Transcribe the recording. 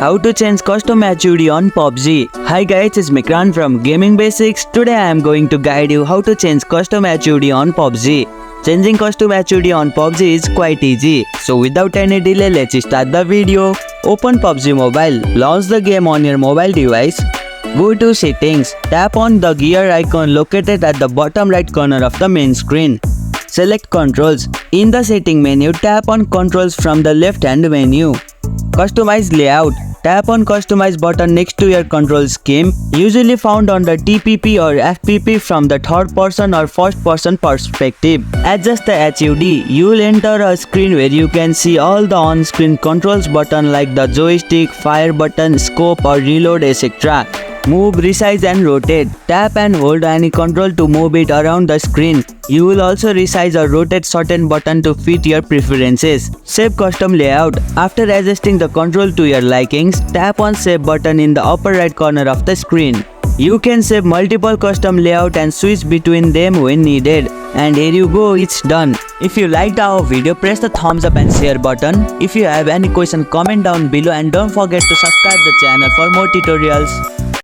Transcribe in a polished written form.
How to change custom HUD on PUBG. Hi guys, it's Mikran from Gaming Basics. Today I am going to guide you how to change custom HUD on PUBG. Changing custom HUD on PUBG is quite easy. So without any delay, let's start the video. Open PUBG Mobile. Launch the game on your mobile device. Go to Settings. Tap on the gear icon located at the bottom right corner of the main screen. Select Controls. In the setting menu, tap on Controls from the left hand menu. Customize Layout. Tap on Customize button next to your control scheme, usually found on the TPP or FPP from the third person or first person perspective. Adjust the HUD. You will enter a screen where you can see all the on-screen controls button like the joystick, fire button, scope or reload etc. Move, resize and rotate. Tap and hold any control to move it around the screen. You will also resize or rotate certain button to fit your preferences. Save custom layout. After adjusting the control to your likings, tap on Save button in the upper right corner of the screen. You can save multiple custom layout and switch between them when needed. And here you go, it's done. If you liked our video, press the thumbs up and share button. If you have any question, comment down below and don't forget to subscribe the channel for more tutorials.